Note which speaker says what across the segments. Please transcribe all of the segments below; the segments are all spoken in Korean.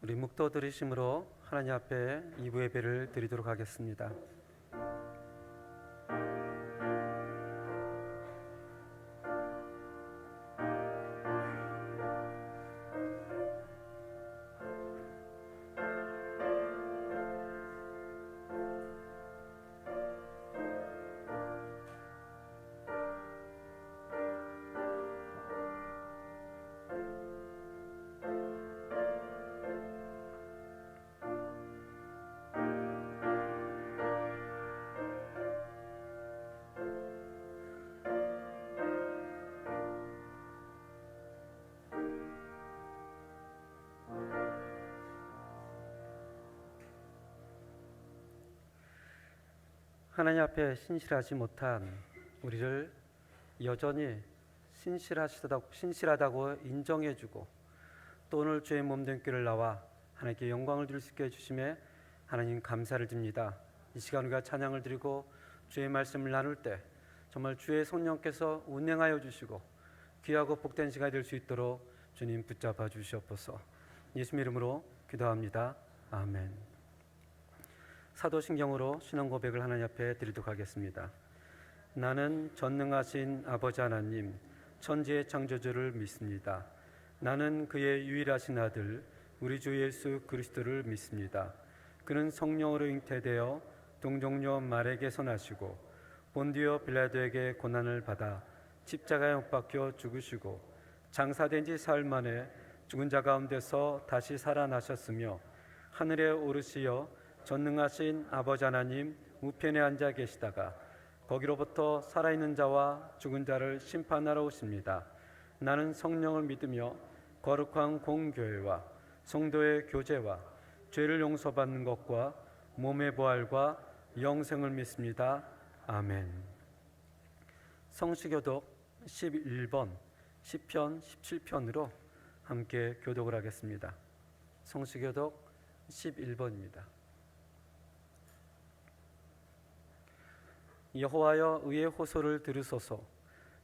Speaker 1: 우리 묵도 들으심으로 하나님 앞에 2부 예배를 드리도록 하겠습니다. 하나님 앞에 신실하지 못한 우리를 여전히 신실하다고 인정해주고 또 오늘 주의 몸된 교회를 나와 하나님께 영광을 드릴 수 있게 해주심에 하나님 감사를 드립니다. 이 시간 우리가 찬양을 드리고 주의 말씀을 나눌 때 정말 주의 성령께서 운행하여 주시고 귀하고 복된 시간이 될 수 있도록 주님 붙잡아 주시옵소서. 예수 이름으로 기도합니다. 아멘. 사도신경으로 신앙 고백을 하나님 앞에 드리도록 하겠습니다. 나는 전능하신 아버지 하나님 천지의 창조주를 믿습니다. 나는 그의 유일하신 아들 우리 주 예수 그리스도를 믿습니다. 그는 성령으로 잉태되어 동정녀 마리아에게서 나시고 본디오 빌라도에게 고난을 받아 십자가에 못 박혀 죽으시고 장사된 지 사흘 만에 죽은 자 가운데서 다시 살아나셨으며 하늘에 오르시어 전능하신 아버지 하나님 우편에 앉아 계시다가 거기로부터 살아있는 자와 죽은 자를 심판하러 오십니다. 나는 성령을 믿으며 거룩한 공교회와 성도의 교제와 죄를 용서받는 것과 몸의 부활과 영생을 믿습니다. 아멘. 성시교독 11번 시편 17편으로 함께 교독을 하겠습니다. 성시교독 11번입니다. 여호와여 의의 호소를 들으소서.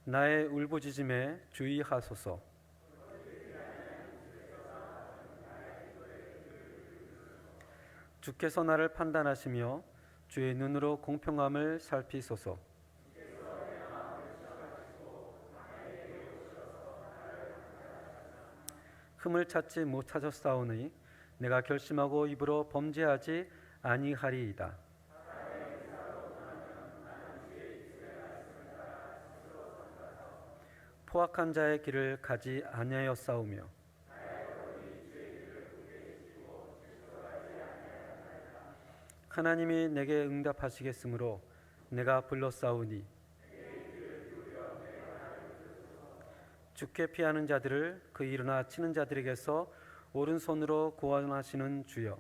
Speaker 1: 나의 울부짖음에 주의하소서. 주께서 나를 판단하시며 주의 눈으로 공평함을 살피소서. 흠을 찾지 못하셨사오니 내가 결심하고 입으로 범죄하지 아니하리이다. 포악한 자의 길을 가지 아니하였사오며 하나님이 내게 응답하시겠으므로 내가 불렀사오니 주께 피하는 자들을 그 일어나 치는 자들에게서 오른손으로 구원하시는 주여.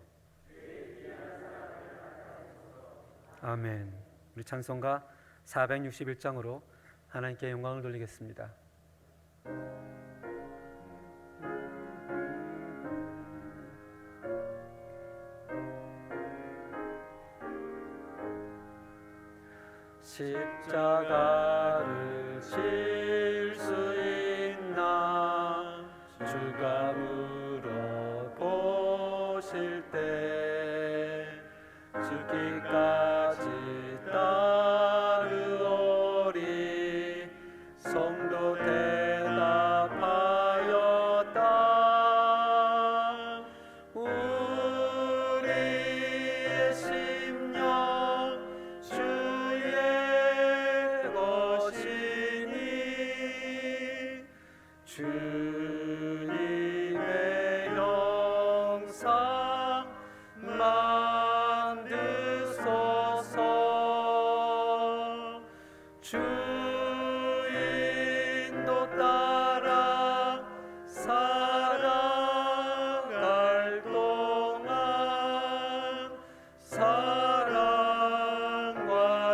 Speaker 1: 아멘. 우리 찬송가 461장으로 하나님께 영광을 돌리겠습니다. 십자가를 질 수 있나 주가 물어보실 때 죽기까지 따르오리. 성도 대답하였다. 우리의 심령 주의 것이니 주님의 형상 만드소서. 주 인도 따라 살아갈 동안 사랑과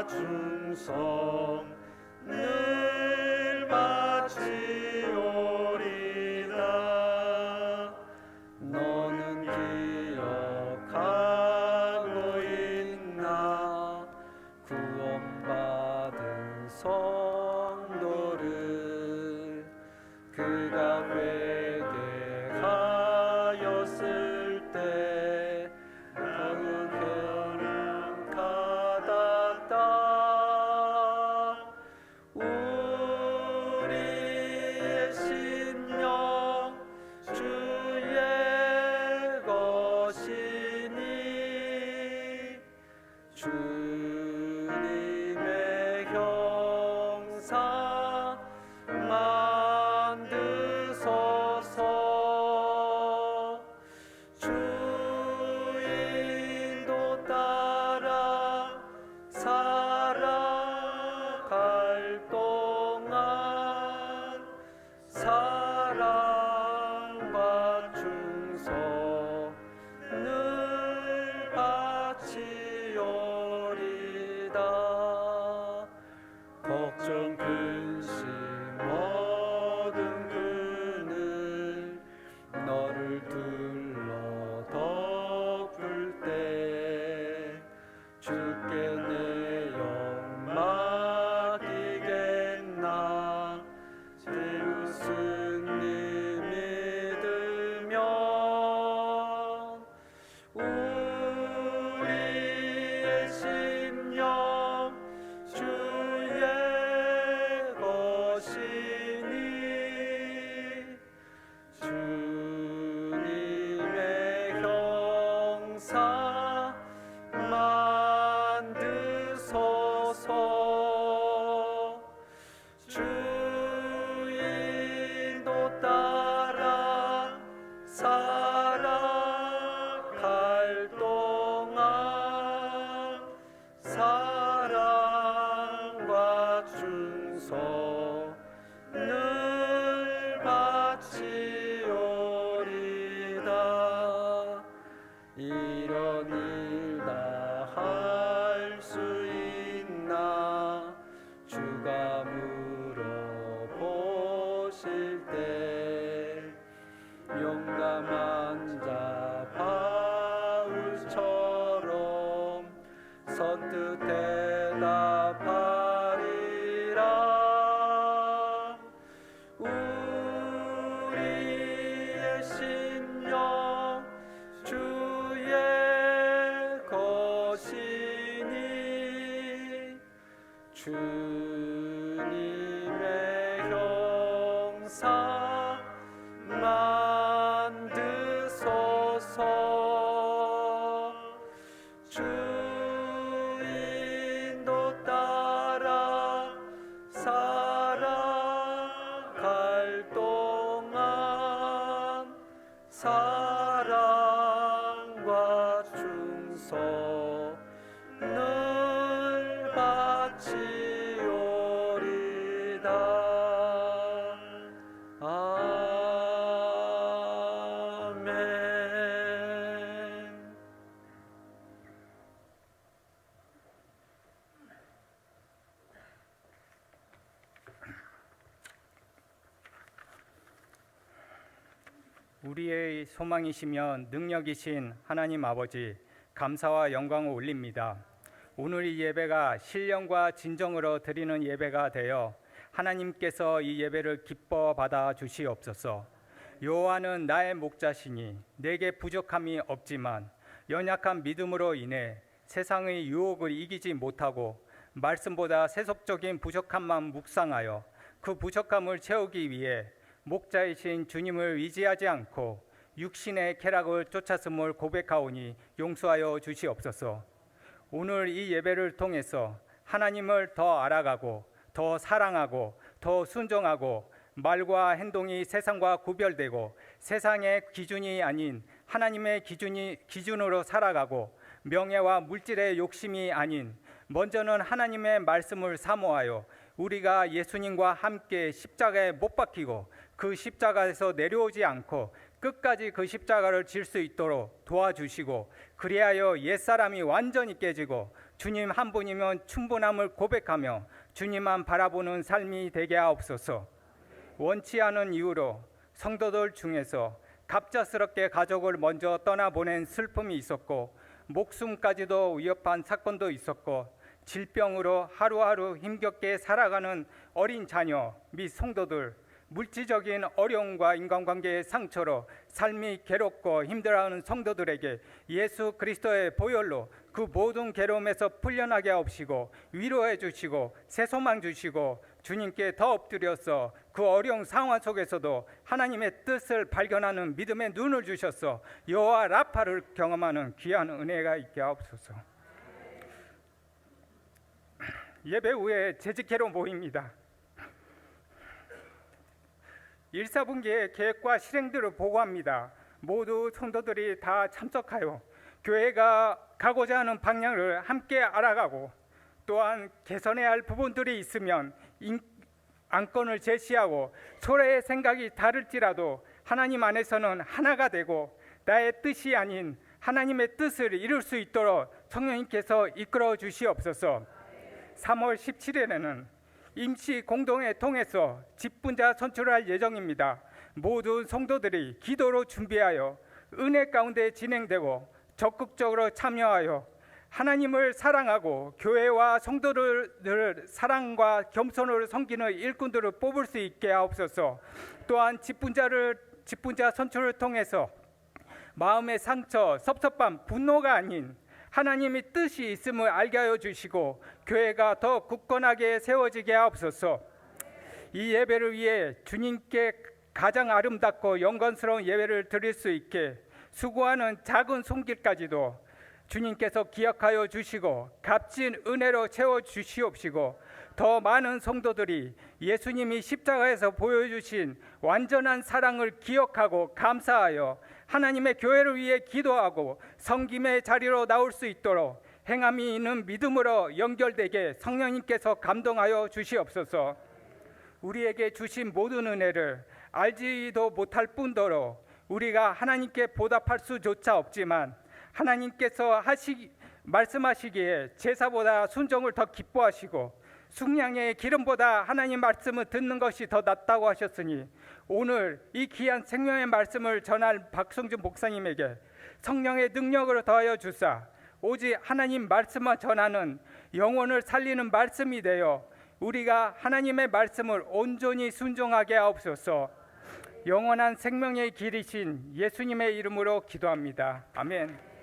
Speaker 1: 충성 늘 바치오리다. 너는 기억하고 있나 구원받은 성도를 그가 회개하였을 때 오실 때 용감한 자 바울처럼 선뜻 대답하리라. 우리의 심령 주의 것이니 주님의 형상 만드소서. 주인도 따라 살아갈 동안 사랑과 충성을 바치오리다. 아멘.
Speaker 2: 우리의 소망이시며 능력이신 하나님 아버지, 감사와 영광을 올립니다. 오늘 이 예배가 신령과 진정으로 드리는 예배가 되어 하나님께서 이 예배를 기뻐 받아 주시옵소서. 여호와는 나의 목자시니 내게 부족함이 없지만 연약한 믿음으로 인해 세상의 유혹을 이기지 못하고 말씀보다 세속적인 부족함만 묵상하여 그 부족함을 채우기 위해 목자이신 주님을 의지하지 않고 육신의 쾌락을 쫓았음을 고백하오니 용서하여 주시옵소서. 오늘 이 예배를 통해서 하나님을 더 알아가고 더 사랑하고 더 순종하고 말과 행동이 세상과 구별되고 세상의 기준이 아닌 하나님의 기준으로 살아가고 명예와 물질의 욕심이 아닌 먼저는 하나님의 말씀을 사모하여 우리가 예수님과 함께 십자가에 못 박히고 그 십자가에서 내려오지 않고 끝까지 그 십자가를 질 수 있도록 도와주시고, 그리하여 옛사람이 완전히 깨지고 주님 한 분이면 충분함을 고백하며 주님만 바라보는 삶이 되게 하옵소서. 원치 않은 이유로 성도들 중에서 갑작스럽게 가족을 먼저 떠나보낸 슬픔이 있었고 목숨까지도 위협한 사건도 있었고 질병으로 하루하루 힘겹게 살아가는 어린 자녀 및 성도들, 물질적인 어려움과 인간관계의 상처로 삶이 괴롭고 힘들어하는 성도들에게 예수 그리스도의 보혈로 그 모든 괴로움에서 풀려나게 하옵시고 위로해 주시고 새 소망 주시고 주님께 더 엎드려서 그 어려운 상황 속에서도 하나님의 뜻을 발견하는 믿음의 눈을 주셔서 여호와 라파를 경험하는 귀한 은혜가 있게 하옵소서. 예배 후에 재직회로 모입니다. 1사분기의 계획과 실행들을 보고합니다. 모두 성도들이 다 참석하여 교회가 가고자 하는 방향을 함께 알아가고 또한 개선해야 할 부분들이 있으면 안건을 제시하고 서로의 생각이 다를지라도 하나님 안에서는 하나가 되고 나의 뜻이 아닌 하나님의 뜻을 이룰 수 있도록 성령님께서 이끌어 주시옵소서. 3월 17일에는 임시 공동회 통해서 직분자 선출을 할 예정입니다. 모든 성도들이 기도로 준비하여 은혜 가운데 진행되고 적극적으로 참여하여 하나님을 사랑하고 교회와 성도들을 사랑과 겸손으로 섬기는 일꾼들을 뽑을 수 있게 하옵소서. 또한 직분자 선출을 통해서 마음의 상처, 섭섭함, 분노가 아닌 하나님의 뜻이 있음을 알게 하여 주시고 교회가 더 굳건하게 세워지게 하옵소서. 이 예배를 위해 주님께 가장 아름답고 영광스러운 예배를 드릴 수 있게 수고하는 작은 손길까지도 주님께서 기억하여 주시고 값진 은혜로 채워 주시옵시고 더 많은 성도들이 예수님이 십자가에서 보여주신 완전한 사랑을 기억하고 감사하여 하나님의 교회를 위해 기도하고 섬김의 자리로 나올 수 있도록 행함이 있는 믿음으로 연결되게 성령님께서 감동하여 주시옵소서. 우리에게 주신 모든 은혜를 알지도 못할 뿐더러 우리가 하나님께 보답할 수조차 없지만 하나님께서 말씀하시기에 제사보다 순종을 더 기뻐하시고 숙량의 기름보다 하나님 말씀을 듣는 것이 더 낫다고 하셨으니 오늘 이 귀한 생명의 말씀을 전할 박성준 목사님에게 성령의 능력으로 더하여 주사 오직 하나님 말씀만 전하는 영혼을 살리는 말씀이 되어 우리가 하나님의 말씀을 온전히 순종하게 하옵소서. 영원한 생명의 길이신 예수님의 이름으로 기도합니다. 아멘.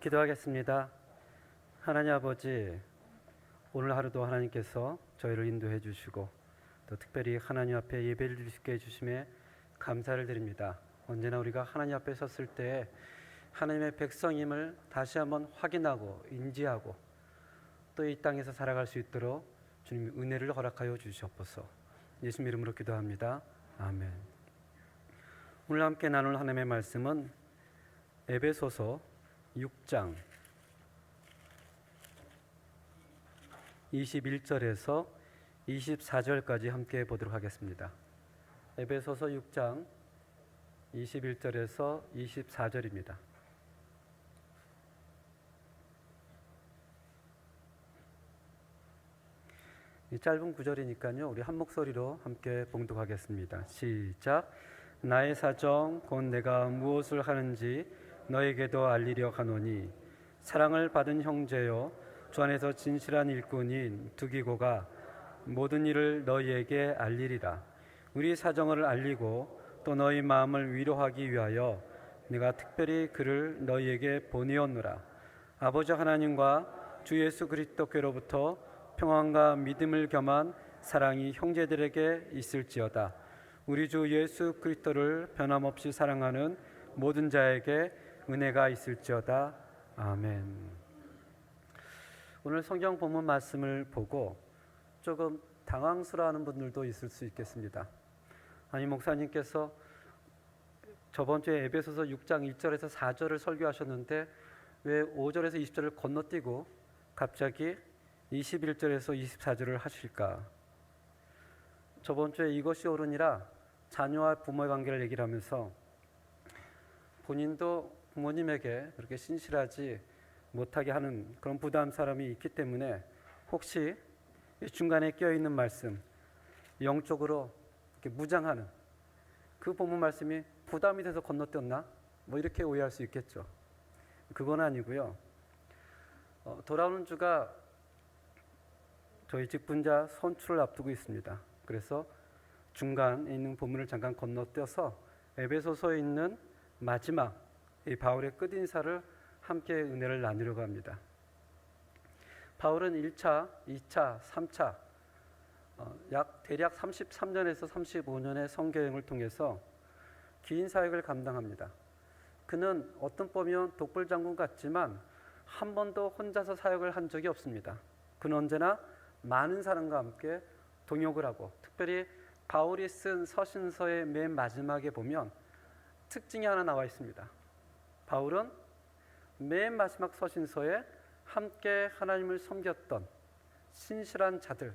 Speaker 1: 기도하겠습니다. 하나님 아버지, 오늘 하루도 하나님께서 저희를 인도해 주시고 또 특별히 하나님 앞에 예배를 드릴 수 있게 해주심에 감사를 드립니다. 언제나 우리가 하나님 앞에 섰을 때 하나님의 백성임을 다시 한번 확인하고 인지하고 또 이 땅에서 살아갈 수 있도록 주님 은혜를 허락하여 주시옵소서. 예수님 이름으로 기도합니다. 아멘. 오늘 함께 나눌 하나님의 말씀은 에베소서 6장 21절에서 24절까지 함께 보도록 하겠습니다. 에베소서 6장 21절에서 24절입니다. 이 짧은 구절이니까요, 우리 한 목소리로 함께 봉독하겠습니다. 시작. 나의 사정 곧 내가 무엇을 하는지 너에게도 알리려 하노니 사랑을 받은 형제여 주 안에서 진실한 일꾼인 두기고가 모든 일을 너희에게 알리리라. 우리 사정을 알리고 또 너희 마음을 위로하기 위하여 내가 특별히 그를 너희에게 보내었노라. 아버지 하나님과 주 예수 그리스도께로부터 평안과 믿음을 겸한 사랑이 형제들에게 있을지어다. 우리 주 예수 그리스도를 변함없이 사랑하는 모든 자에게 은혜가 있을지어다. 아멘. 오늘 성경 본문 말씀을 보고 조금 당황스러워하는 분들도 있을 수 있겠습니다. 아니, 목사님께서 저번 주에 에베소서 6장 1절에서 4절을 설교하셨는데 왜 5절에서 20절을 건너뛰고 갑자기 21절에서 24절을 하실까? 저번 주에 이것이 옳으니라 자녀와 부모의 관계를 얘기를 하면서 본인도 부모님에게 그렇게 신실하지 못하게 하는 그런 부담스러움이 있기 때문에 혹시 중간에 껴있는 말씀, 영적으로 이렇게 무장하는 그 본문 말씀이 부담이 돼서 건너뛰었나? 뭐 이렇게 오해할 수 있겠죠. 그건 아니고요. 돌아오는 주가 저희 직분자 선출을 앞두고 있습니다. 그래서 중간에 있는 본문을 잠깐 건너뛰어서 에베소서에 있는 마지막 이 바울의 끝인사를 함께 은혜를 나누려고 합니다. 바울은 1차, 2차, 3차 대략 33년에서 35년의 선교여행을 통해서 긴 사역을 감당합니다. 그는 어떤 보면 독불장군 같지만 한 번도 혼자서 사역을 한 적이 없습니다. 그는 언제나 많은 사람과 함께 동역을 하고, 특별히 바울이 쓴 서신서의 맨 마지막에 보면 특징이 하나 나와 있습니다. 바울은 맨 마지막 서신서에 함께 하나님을 섬겼던 신실한 자들,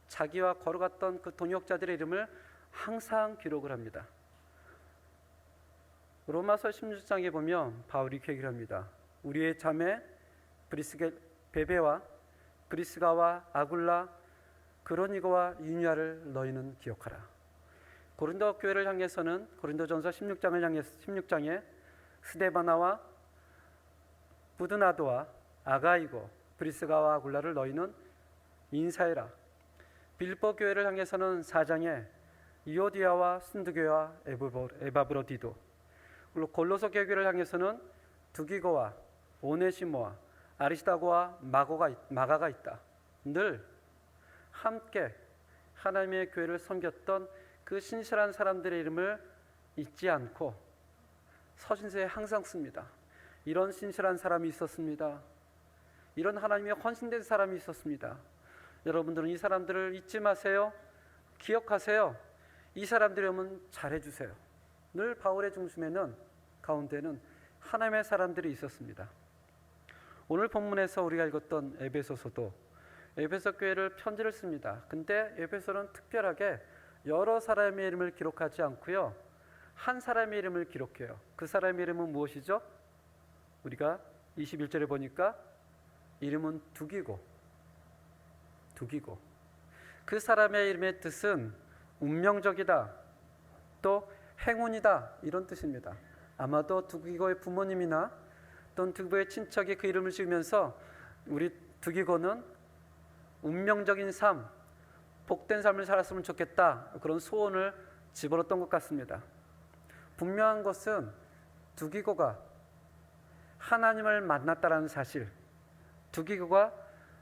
Speaker 1: 자기와 걸어갔던 그 동역자들의 이름을 항상 기록을 합니다. 로마서 16장에 보면 바울이 이렇게 얘기를 합니다. 우리의 자매 베베와 브리스가와 아굴라, 그로니고와 유니아를 너희는 기억하라. 고린도 교회를 향해서는 고린도전서 16장에 스데바나와 부드나도와 아가이고 브리스가와 아굴라를 너희는 인사해라. 빌보 교회를 향해서는 4장에 이오디아와 순두교와 에바브로디도, 그리고 골로새 교회를 향해서는 두기고와 오네시모와 아리스다고와 마가가 있다. 늘 함께 하나님의 교회를 섬겼던 그 신실한 사람들의 이름을 잊지 않고 서신서에 항상 씁니다. 이런 신실한 사람이 있었습니다. 이런 하나님의 헌신된 사람이 있었습니다. 여러분들은 이 사람들을 잊지 마세요. 기억하세요. 이 사람들의 이름은 잘해주세요. 늘 바울의 가운데는 하나님의 사람들이 있었습니다. 오늘 본문에서 우리가 읽었던 에베소서도 에베소 교회를 편지를 씁니다. 근데 에베소는 특별하게 여러 사람의 이름을 기록하지 않고요, 한 사람의 이름을 기록해요. 그 사람의 이름은 무엇이죠? 우리가 21절에 보니까 이름은 두기고. 그 사람의 이름의 뜻은 운명적이다, 또 행운이다, 이런 뜻입니다. 아마도 두기고의 부모님이나 또는 두기고의 친척이 그 이름을 지으면서 우리 두기고는 운명적인 삶, 복된 삶을 살았으면 좋겠다, 그런 소원을 집어넣었던 것 같습니다. 분명한 것은 두기고가 하나님을 만났다는 사실, 두기고가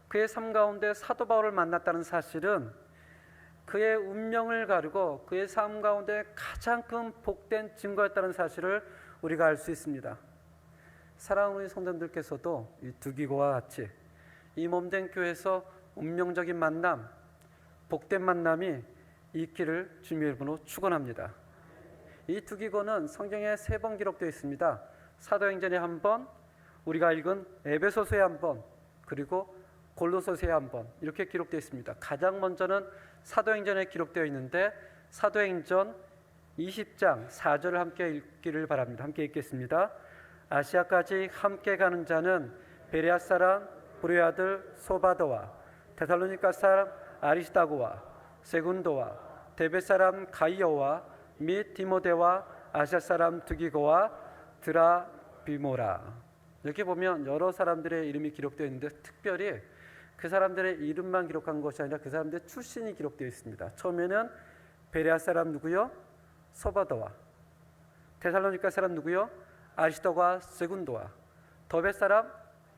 Speaker 1: 그의 삶 가운데 사도 바울을 만났다는 사실은 그의 운명을 가르고 그의 삶 가운데 가장 큰 복된 증거였다는 사실을 우리가 알 수 있습니다. 사랑하는 우리 성도님들께서도 이 두기고와 같이 이 몸된 교회에서 운명적인 만남, 복된 만남이 있기를 주님의 이름으로 축원합니다. 이 두 기고는 성경에 3번 기록되어 있습니다. 사도행전에 한 번, 우리가 읽은 에베소서에 한 번, 그리고 골로새서에 한 번 이렇게 기록되어 있습니다. 가장 먼저는 사도행전에 기록되어 있는데 사도행전 20장 4절을 함께 읽기를 바랍니다. 함께 읽겠습니다. 아시아까지 함께 가는 자는 베레아 사람 브로의 아들 소바도와 데살로니가 사람 아리스다고와 세군도와 데베 사람 가이오와 및 디모데와 아시아 사람 두기고와 드라비모라. 이렇게 보면 여러 사람들의 이름이 기록되어 있는데 특별히 그 사람들의 이름만 기록한 것이 아니라 그 사람들의 출신이 기록되어 있습니다. 처음에는 베레아 사람 누구요? 소바도와. 데살로니가 사람 누구요? 아리스도와 세군도와. 더베 사람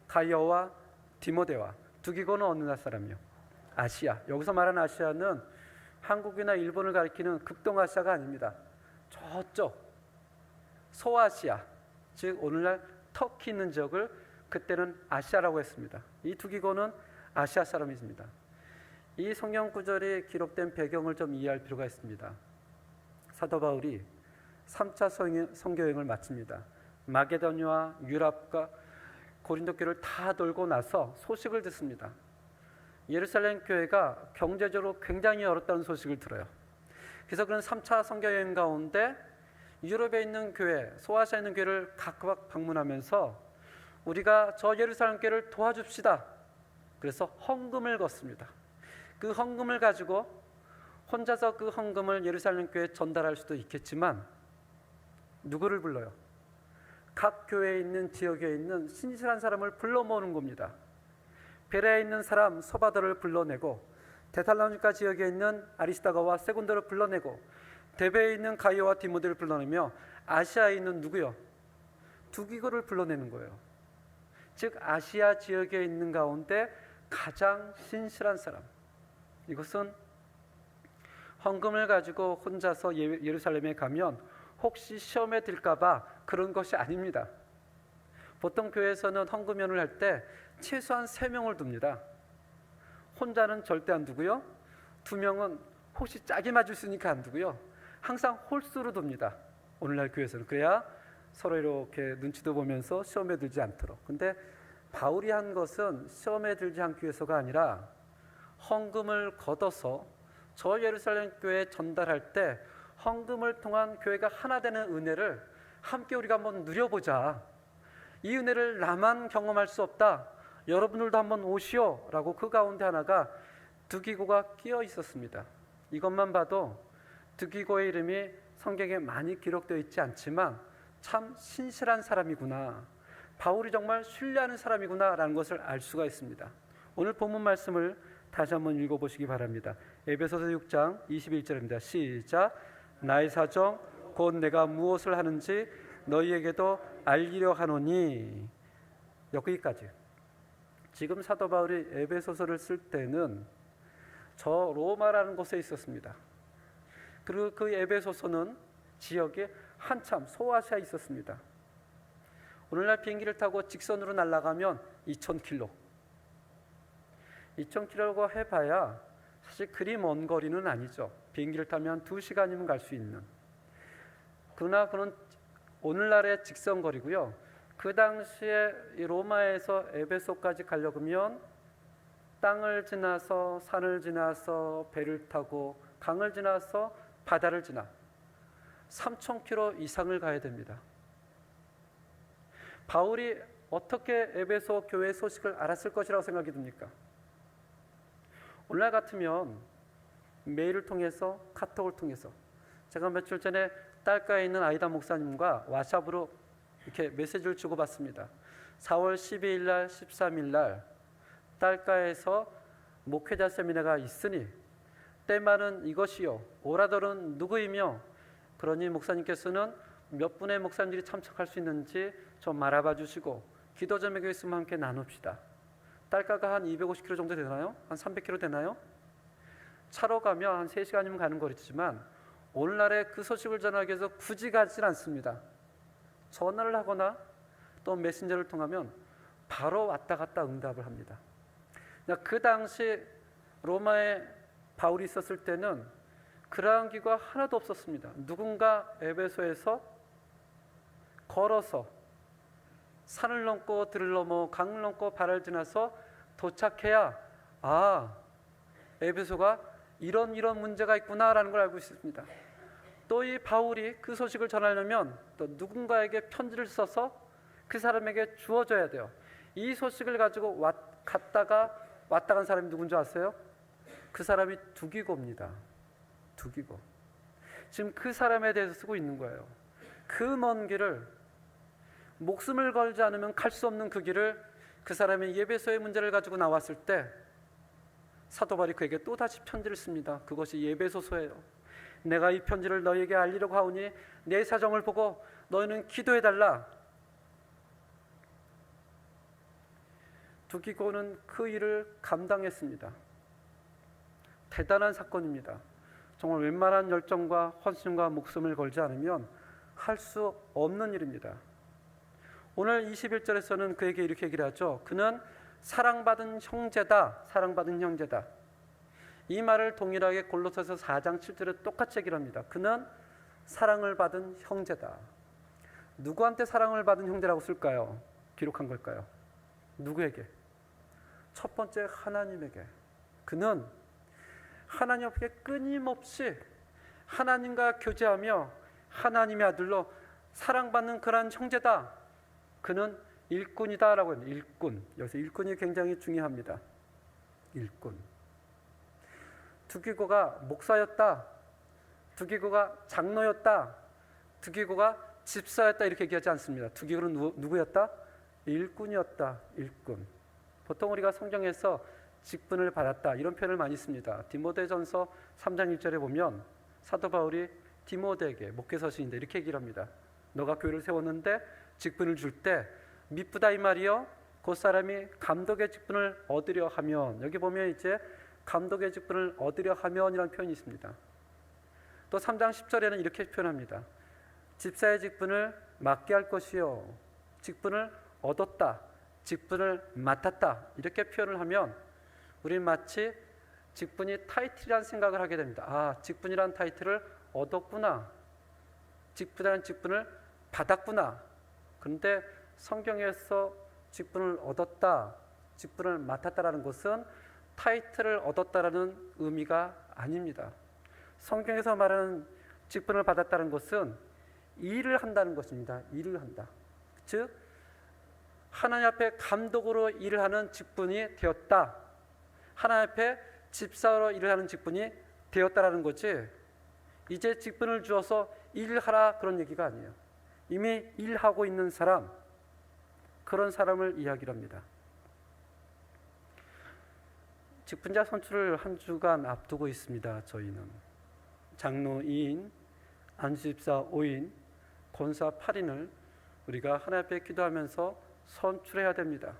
Speaker 1: 가이오와 디모데와. 두기고는 어느 나라 사람이요? 아시아. 여기서 말하는 아시아는 한국이나 일본을 가리키는 극동아시아가 아닙니다. 저쪽 소아시아, 즉 오늘날 터키 있는 지역을 그때는 아시아라고 했습니다. 이 두기고는 아시아 사람입니다. 이 성경 구절이 기록된 배경을 좀 이해할 필요가 있습니다. 사도 바울이 3차 선교여행을 마칩니다. 마게도니아와 유럽과 고린도 교회를 다 돌고 나서 소식을 듣습니다. 예루살렘 교회가 경제적으로 굉장히 어렵다는 소식을 들어요. 그래서 그런 3차 선교여행 가운데 유럽에 있는 교회, 소아시아에 있는 교회를 각각 방문하면서 우리가 저 예루살렘 교회를 도와줍시다. 그래서 헌금을 걷습니다. 그 헌금을 가지고 혼자서 그 헌금을 예루살렘 교회에 전달할 수도 있겠지만 누구를 불러요? 각 교회에 있는 지역에 있는 신실한 사람을 불러 모으는 겁니다. 베레아에 있는 사람 소바도를 불러내고 데살로니가 지역에 있는 아리스다고와 세군도를 불러내고 데베에 있는 가이오와 디모데를 불러내며 아시아에 있는 누구요? 두기고를 불러내는 거예요. 즉 아시아 지역에 있는 가운데 가장 신실한 사람. 이것은 헌금을 가지고 혼자서 예루살렘에 가면 혹시 시험에 들까 봐 그런 것이 아닙니다. 보통 교회에서는 헌금연을 할 때 최소한 3명을 둡니다. 혼자는 절대 안 두고요. 2명은 혹시 짝이 맞을 수 있으니까 안 두고요. 항상 홀수로 둡니다. 오늘날 교회에서는. 그래야 서로 이렇게 눈치도 보면서 시험에 들지 않도록. 근데 바울이 한 것은 시험에 들지 않기 위해서가 아니라 헌금을 걷어서 저 예루살렘 교회에 전달할 때 헌금을 통한 교회가 하나 되는 은혜를 함께 우리가 한번 누려보자. 이 은혜를 나만 경험할 수 없다. 여러분들도 한번 오시오 라고 그 가운데 하나가 두기고가 끼어 있었습니다. 이것만 봐도 두기고의 이름이 성경에 많이 기록되어 있지 않지만 참 신실한 사람이구나, 바울이 정말 신뢰하는 사람이구나 라는 것을 알 수가 있습니다. 오늘 본문 말씀을 다시 한번 읽어보시기 바랍니다. 에베소서 6장 21절입니다. 시작. 나의 사정 곧 내가 무엇을 하는지 너희에게도 알리려 하노니. 여기까지. 지금 사도 바울이 에베소서를 쓸 때는 저 로마라는 곳에 있었습니다. 그리고 그 에베소서는 지역에 한참 소아시아에 있었습니다. 오늘날 비행기를 타고 직선으로 날아가면 2,000km. 2,000km라고 해봐야 사실 그리 먼 거리는 아니죠. 비행기를 타면 2시간이면 갈 수 있는. 그러나 그는 오늘날의 직선 거리고요. 그 당시에 로마에서 에베소까지 가려면 땅을 지나서 산을 지나서 배를 타고 강을 지나서 바다를 지나 3,000km 이상을 가야 됩니다. 바울이 어떻게 에베소 교회 소식을 알았을 것이라고 생각이 듭니까? 오늘날 같으면 메일을 통해서, 카톡을 통해서. 제가 며칠 전에 딸가에 있는 아이다 목사님과 왓츠업으로 이렇게 메시지를 주고받습니다. 4월 12일 날, 13일 날 딸가에서 목회자 세미나가 있으니 때말은 이것이요, 오라더는 누구이며, 그러니 목사님께서는 몇 분의 목사님들이 참석할 수 있는지 좀 알아봐 주시고 기도 제목이 있으면 함께 나눕시다. 딸가가 한 250km 정도 되나요? 한 300km 되나요? 차로 가면 한 3시간이면 가는 거리지만 오늘날에 그 소식을 전하기 위해서 굳이 가진 않습니다. 전화를 하거나 또 메신저를 통하면 바로 왔다 갔다 응답을 합니다. 그 당시 로마에 바울이 있었을 때는 그러한 기구가 하나도 없었습니다. 누군가 에베소에서 걸어서 산을 넘고 들을 넘어 강을 넘고 바다를 지나서 도착해야 에베소가 이런 문제가 있구나라는 걸 알고 있습니다. 또 이 바울이 그 소식을 전하려면 또 누군가에게 편지를 써서 그 사람에게 주어져야 돼요. 이 소식을 가지고 갔다가 왔다 간 사람이 누군지 아세요? 그 사람이 두기고입니다. 두기고. 지금 그 사람에 대해서 쓰고 있는 거예요. 그 먼 길을 목숨을 걸지 않으면 갈 수 없는 그 길을 그 사람이 예배소의 문제를 가지고 나왔을 때 사도 바울이 그에게 또다시 편지를 씁니다. 그것이 예배소서예요. 내가 이 편지를 너희에게 알리려고 하오니 내 사정을 보고 너희는 기도해달라. 두기고는 그 일을 감당했습니다. 대단한 사건입니다. 정말 웬만한 열정과 헌신과 목숨을 걸지 않으면 할 수 없는 일입니다. 오늘 21절에서는 그에게 이렇게 얘기를 하죠. 그는 사랑받은 형제다. 사랑받은 형제다. 이 말을 동일하게 골로새서 4장 7절에 똑같이 얘기를 합니다. 그는 사랑을 받은 형제다. 누구한테 사랑을 받은 형제라고 쓸까요? 기록한 걸까요? 누구에게? 첫 번째 하나님에게. 그는 하나님 앞에 끊임없이 하나님과 교제하며 하나님의 아들로 사랑받는 그러한 형제다. 그는 일꾼이다라고 합니다. 일꾼. 여기서 일꾼이 굉장히 중요합니다. 일꾼. 두기고가 목사였다. 두기고가 장로였다. 두기고가 집사였다 이렇게 얘기하지 않습니다. 두기고는 누구였다? 일꾼이었다. 일꾼. 보통 우리가 성경에서 직분을 받았다 이런 표현을 많이 씁니다. 디모데전서 3장 1절에 보면 사도 바울이 디모데에게 목회서신인데 이렇게 얘기를 합니다. 너가 교회를 세웠는데 직분을 줄 때 미쁘다 이 말이요. 그 사람이 감독의 직분을 얻으려 하면, 여기 보면 이제 감독의 직분을 얻으려 하면이라는 표현이 있습니다. 또 3장 10절에는 이렇게 표현합니다. 집사의 직분을 맡게 할 것이요. 직분을 얻었다. 직분을 맡았다. 이렇게 표현을 하면 우리는 마치 직분이 타이틀이라는 생각을 하게 됩니다. 직분이라는 타이틀을 얻었구나. 직분이라는 직분을 받았구나. 그런데 성경에서 직분을 얻었다, 직분을 맡았다라는 것은 타이틀을 얻었다라는 의미가 아닙니다. 성경에서 말하는 직분을 받았다는 것은 일을 한다는 것입니다. 일을 한다. 즉 하나님 앞에 감독으로 일을 하는 직분이 되었다. 하나님 앞에 집사로 일을 하는 직분이 되었다라는 거지, 이제 직분을 주어서 일하라 그런 얘기가 아니에요. 이미 일하고 있는 사람, 그런 사람을 이야기를 합니다. 직분자 선출을 한 주간 앞두고 있습니다. 저희는 장로 2인, 안수집사 5인, 권사 8인을 우리가 하나님 앞에 기도하면서 선출해야 됩니다.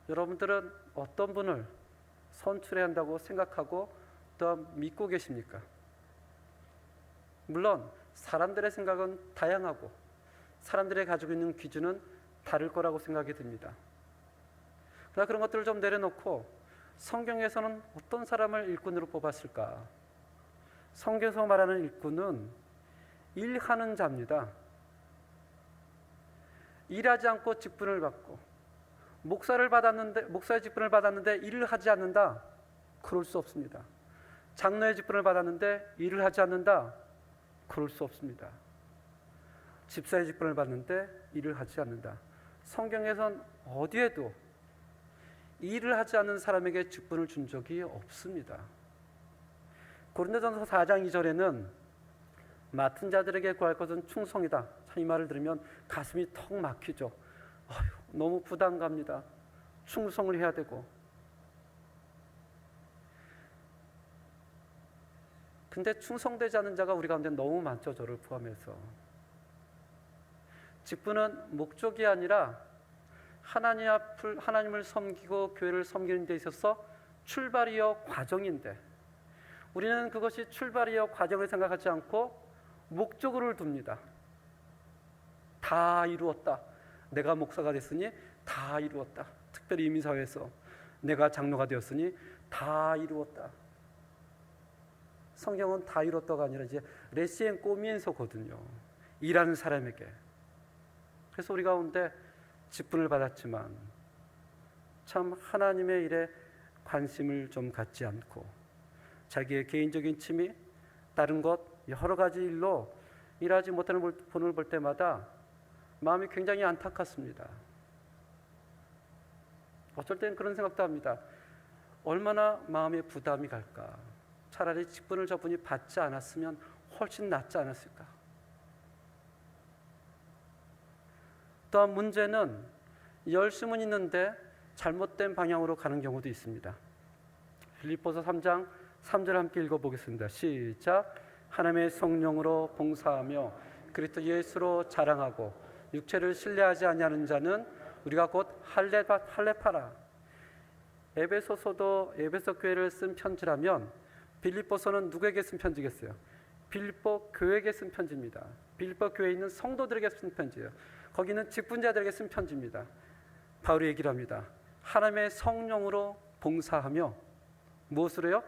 Speaker 1: 여러분들은 어떤 분을 선출해야 한다고 생각하고 또 믿고 계십니까? 물론 사람들의 생각은 다양하고 사람들이 가지고 있는 기준은 다를 거라고 생각이 듭니다. 그러나 그런 것들을 좀 내려놓고 성경에서는 어떤 사람을 일꾼으로 뽑았을까? 성경에서 말하는 일꾼은 일하는 자입니다. 일하지 않고 직분을 받고, 목사의 직분을 받았는데 일을 하지 않는다? 그럴 수 없습니다. 장로의 직분을 받았는데 일을 하지 않는다? 그럴 수 없습니다. 집사의 직분을 받는데 일을 하지 않는다. 성경에선 어디에도 일을 하지 않는 사람에게 직분을 준 적이 없습니다. 고린도전서 4장 2절에는 맡은 자들에게 구할 것은 충성이다. 참 이 말을 들으면 가슴이 턱 막히죠. 너무 부담 갑니다. 충성을 해야 되고. 근데 충성되지 않는 자가 우리 가운데 너무 많죠. 저를 포함해서. 직분은 목적이 아니라 하나님을 섬기고 교회를 섬기는 데 있어서 출발이요 과정인데, 우리는 그것이 출발이요 과정을 생각하지 않고 목적으로 둡니다. 다 이루었다. 내가 목사가 됐으니 다 이루었다. 특별히 이민사회에서 내가 장로가 되었으니 다 이루었다. 성경은 다 이뤘다가 아니라 이제 레시엔 꼬미엔서거든요. 일하는 사람에게. 그래서 우리 가운데 직분을 받았지만 참 하나님의 일에 관심을 좀 갖지 않고 자기의 개인적인 취미, 다른 것 여러 가지 일로 일하지 못하는 분을 볼 때마다 마음이 굉장히 안타깝습니다. 어쩔 때는 그런 생각도 합니다. 얼마나 마음에 부담이 갈까. 차라리 직분을 저분이 받지 않았으면 훨씬 낫지 않았을까. 또한 문제는 열심은 있는데 잘못된 방향으로 가는 경우도 있습니다. 빌립보서 3장 3절 함께 읽어보겠습니다. 시작. 하나님의 성령으로 봉사하며 그리스도 예수로 자랑하고 육체를 신뢰하지 아니하는 자는 우리가 곧 할례파라. 에베소서도 에베소 교회를 쓴 편지라면 빌립보서는 누구에게 쓴 편지겠어요? 빌립보 교회에게 쓴 편지입니다. 빌립보 교회에 있는 성도들에게 쓴 편지예요. 거기는 직분자들에게 쓴 편지입니다. 바울이 얘기를 합니다. 하나님의 성령으로 봉사하며 무엇으로요?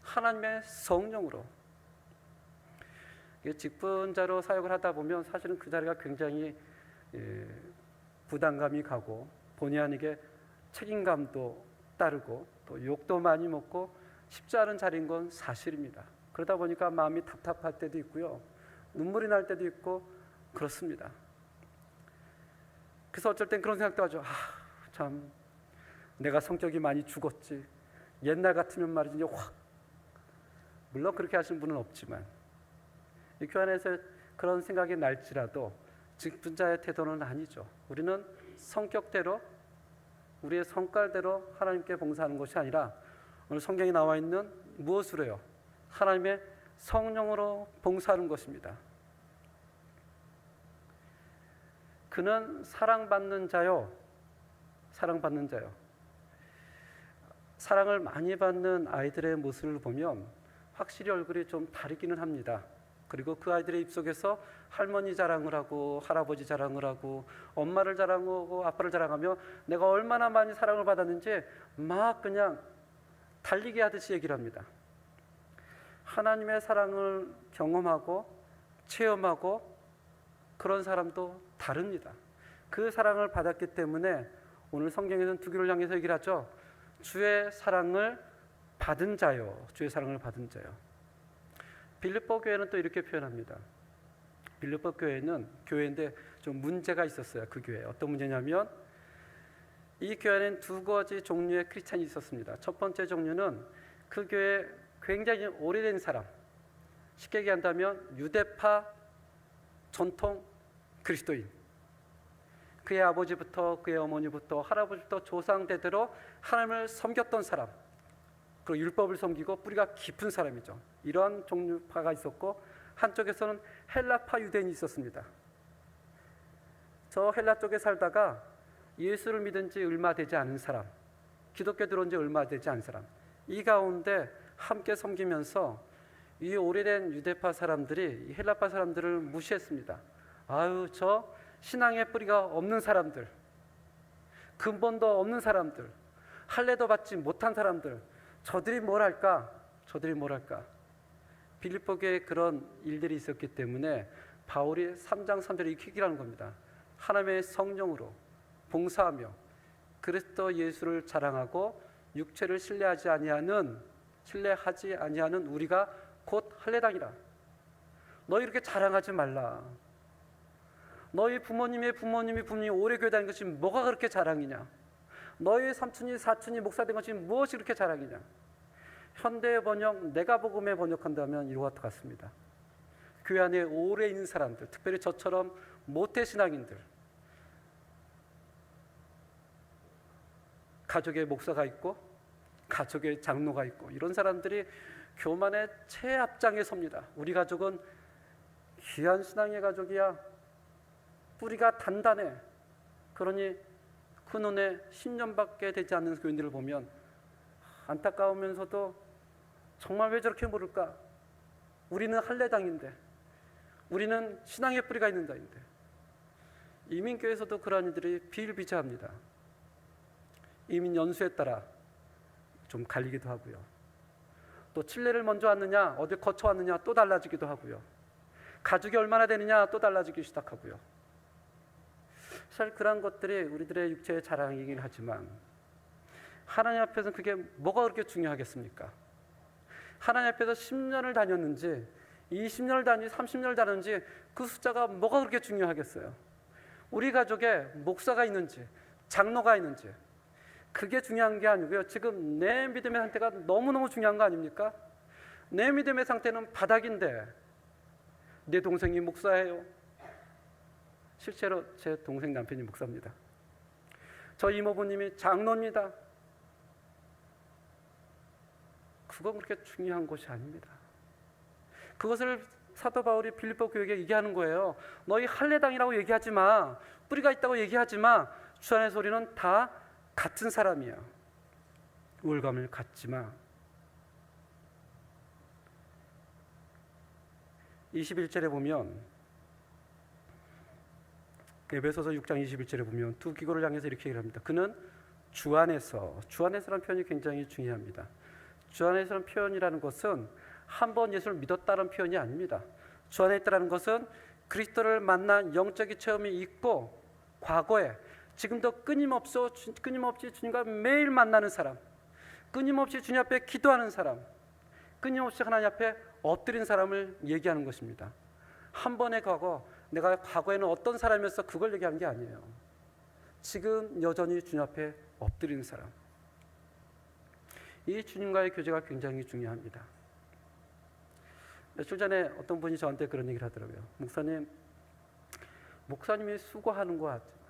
Speaker 1: 하나님의 성령으로. 직분자로 사역을 하다 보면 사실은 그 자리가 굉장히 부담감이 가고 본의 아니게 책임감도 따르고 또 욕도 많이 먹고 쉽지 않은 자리인 건 사실입니다. 그러다 보니까 마음이 답답할 때도 있고요. 눈물이 날 때도 있고 그렇습니다. 그래서 어쩔 땐 그런 생각도 하죠. 참 내가 성격이 많이 죽었지. 옛날 같으면 말이지 확. 물론 그렇게 하시는 분은 없지만 이 교회 안에서 그런 생각이 날지라도 직분자의 태도는 아니죠. 우리는 성격대로 우리의 성깔대로 하나님께 봉사하는 것이 아니라 오늘 성경에 나와 있는 무엇으로요? 하나님의 성령으로 봉사하는 것입니다. 그는 사랑받는 자요. 사랑받는 자요. 사랑을 많이 받는 아이들의 모습을 보면 확실히 얼굴이 좀 다르기는 합니다. 그리고 그 아이들의 입속에서 할머니 자랑을 하고 할아버지 자랑을 하고 엄마를 자랑하고 아빠를 자랑하며 내가 얼마나 많이 사랑을 받았는지 막 그냥 달리기 하듯이 얘기를 합니다. 하나님의 사랑을 경험하고 체험하고 그런 사람도 다릅니다. 그 사랑을 받았기 때문에 오늘 성경에서는 두 교를 향해서 얘기를 하죠. 주의 사랑을 받은 자요. 주의 사랑을 받은 자요. 빌립보 교회는 또 이렇게 표현합니다. 빌립보 교회는 교회인데 좀 문제가 있었어요. 그 교회 어떤 문제냐면 이 교회는 두 가지 종류의 크리스찬이 있었습니다. 첫 번째 종류는 그 교회에 굉장히 오래된 사람, 쉽게 얘기한다면 유대파 전통 그리스도인, 그의 아버지부터 그의 어머니부터 할아버지부터 조상대대로 하나님을 섬겼던 사람, 그리고 율법을 섬기고 뿌리가 깊은 사람이죠. 이러한 종류파가 있었고 한쪽에서는 헬라파 유대인이 있었습니다. 저 헬라 쪽에 살다가 예수를 믿은 지 얼마 되지 않은 사람, 기독교 들어온 지 얼마 되지 않은 사람, 이 가운데 함께 섬기면서 이 오래된 유대파 사람들이 이 헬라파 사람들을 무시했습니다. 아유, 저 신앙의 뿌리가 없는 사람들, 근본도 없는 사람들, 할례도 받지 못한 사람들, 저들이 뭘 할까? 저들이 뭘 할까? 빌립보 교회에 그런 일들이 있었기 때문에 바울이 3장 3절에 이렇게 얘기를 하는 겁니다. 하나님의 성령으로 봉사하며 그리스도 예수를 자랑하고 육체를 신뢰하지 아니하는 우리가 곧 할례당이라. 너희 이렇게 자랑하지 말라. 너희 부모님이 오래 교회 다닌 것이 뭐가 그렇게 자랑이냐? 너희 삼촌이 사촌이 목사 된 것이 무엇이 그렇게 자랑이냐? 현대 번역, 내가 복음에 번역한다면 이와 같습니다. 교회 안에 오래 있는 사람들, 특별히 저처럼 모태신앙인들, 가족의 목사가 있고 가족의 장로가 있고 이런 사람들이 교만의 최앞장에 섭니다. 우리 가족은 귀한 신앙의 가족이야. 뿌리가 단단해. 그러니 그 눈에 10년밖에 되지 않는 교인들을 보면 안타까우면서도 정말 왜 저렇게 모를까? 우리는 할례당인데, 우리는 신앙의 뿌리가 있는 자인데. 이민교에서도 그러한 이들이 비일비재합니다. 이민 연수에 따라 좀 갈리기도 하고요. 또 칠레를 먼저 왔느냐, 어딜 거쳐 왔느냐 또 달라지기도 하고요. 가족이 얼마나 되느냐 또 달라지기 시작하고요. 사실 그런 것들이 우리들의 육체의 자랑이긴 하지만 하나님 앞에서는 그게 뭐가 그렇게 중요하겠습니까? 하나님 앞에서 10년을 다녔는지 20년을 다니는지 30년을 다녔는지 그 숫자가 뭐가 그렇게 중요하겠어요? 우리 가족에 목사가 있는지 장로가 있는지 그게 중요한 게 아니고요. 지금 내 믿음의 상태가 너무너무 중요한 거 아닙니까? 내 믿음의 상태는 바닥인데 내 동생이 목사예요. 실제로 제 동생 남편이 목사입니다. 저희 이모부님이 장로입니다. 그건 그렇게 중요한 것이 아닙니다. 그것을 사도 바울이 빌립보 교회에 얘기하는 거예요. 너희 할례당이라고 얘기하지 마. 뿌리가 있다고 얘기하지 마. 주 안의 소리는 다 같은 사람이야. 우월감을 갖지 마. 21절에 보면 에베소서 6장 21절에 보면 두 기고를 향해서 이렇게 얘기를 합니다. 그는 주 안에서라는 표현이 굉장히 중요합니다. 주 안에서라는 표현이라는 것은 한 번 예수를 믿었다는 표현이 아닙니다. 주 안에 있다는 것은 그리스도를 만난 영적인 체험이 있고 과거에 지금도 끊임없이 주님과 매일 만나는 사람, 끊임없이 주님 앞에 기도하는 사람, 끊임없이 하나님 앞에 엎드린 사람을 얘기하는 것입니다. 한 번의 과거, 내가 과거에는 어떤 사람이었어 그걸 얘기하는 게 아니에요. 지금 여전히 주님 앞에 엎드리는 사람. 이 주님과의 교제가 굉장히 중요합니다. 며칠 전에 어떤 분이 저한테 그런 얘기를 하더라고요. 목사님이 수고하는 거 같죠.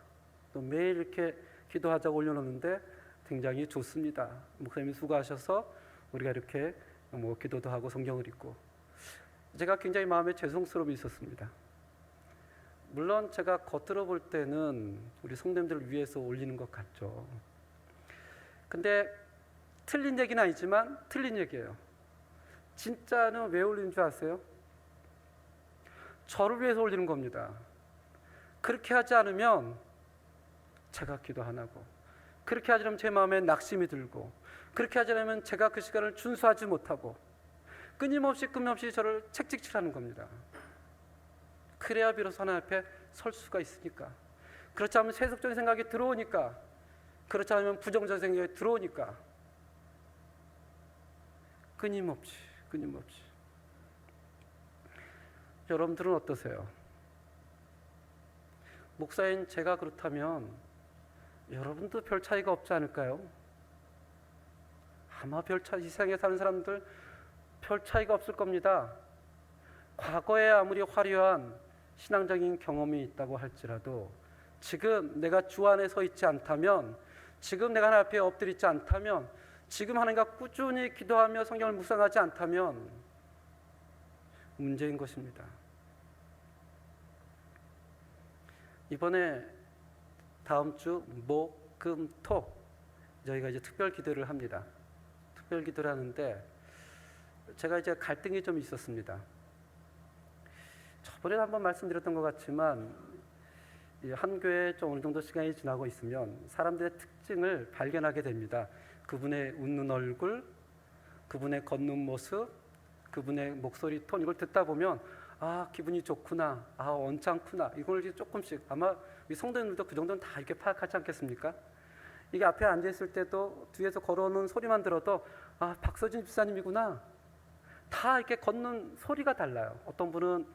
Speaker 1: 또 매일 이렇게 기도하자고 올려놓는데 굉장히 좋습니다. 목사님이 수고하셔서 우리가 이렇게 기도도 하고 성경을 읽고. 제가 굉장히 마음에 죄송스러움이 있었습니다. 물론 제가 겉으로 볼 때는 우리 성도님들을 위해서 올리는 것 같죠. 근데 틀린 얘기는 아니지만 틀린 얘기예요. 진짜는 왜 올리는 줄 아세요? 저를 위해서 올리는 겁니다. 그렇게 하지 않으면 제가 기도 안 하고, 그렇게 하지 않으면 제 마음에 낙심이 들고, 그렇게 하지 않으면 제가 그 시간을 준수하지 못하고 끊임없이 저를 책찍질하는 겁니다. 그래야 비로소 하나님 앞에 설 수가 있으니까. 그렇지 않으면 세속적인 생각이 들어오니까, 그렇지 않으면 부정적인 생각이 들어오니까 끊임없이. 여러분들은 어떠세요? 목사인 제가 그렇다면 여러분도 별 차이가 없지 않을까요? 아마 이 세상에 사는 사람들 별 차이가 없을 겁니다. 과거에 아무리 화려한 신앙적인 경험이 있다고 할지라도 지금 내가 주 안에 서 있지 않다면, 지금 내가 하나님 앞에 엎드려 있지 않다면, 지금 하나님과 꾸준히 기도하며 성경을 묵상하지 않다면 문제인 것입니다. 이번에 다음 주 목, 금, 토 저희가 이제 특별 기도를 합니다. 특별 기도를 하는데 제가 이제 갈등이 좀 있었습니다. 저번에 한번 말씀드렸던 것 같지만 한 교회에 좀 어느 정도 시간이 지나고 있으면 사람들의 특징을 발견하게 됩니다. 그분의 웃는 얼굴, 그분의 걷는 모습, 그분의 목소리 톤, 이걸 듣다 보면 기분이 좋구나, 언짢구나, 이걸 조금씩, 아마 우리 성도님들도 그 정도는 다 이렇게 파악하지 않겠습니까? 이게 앞에 앉아있을 때도 뒤에서 걸어오는 소리만 들어도 박서진 집사님이구나, 다 이렇게 걷는 소리가 달라요. 어떤 분은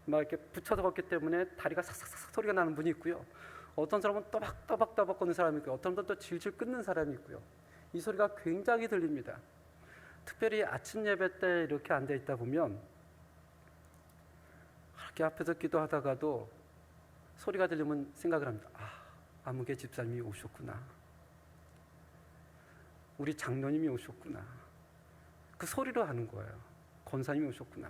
Speaker 1: 막 이렇게 붙여서 걷기 때문에 다리가 삭삭삭 소리가 나는 분이 있고요. 어떤 사람은 또박또박 걷는 사람이 있고요. 어떤 분은 또 질질 끊는 사람이 있고요. 이 소리가 굉장히 들립니다. 특별히 아침 예배 때 이렇게 앉아 있다 보면 이렇게 앞에서 기도하다가도 소리가 들리면 생각을 합니다. 아무개 집사님이 오셨구나, 우리 장로님이 오셨구나, 그 소리로 하는 거예요. 권사님이 오셨구나.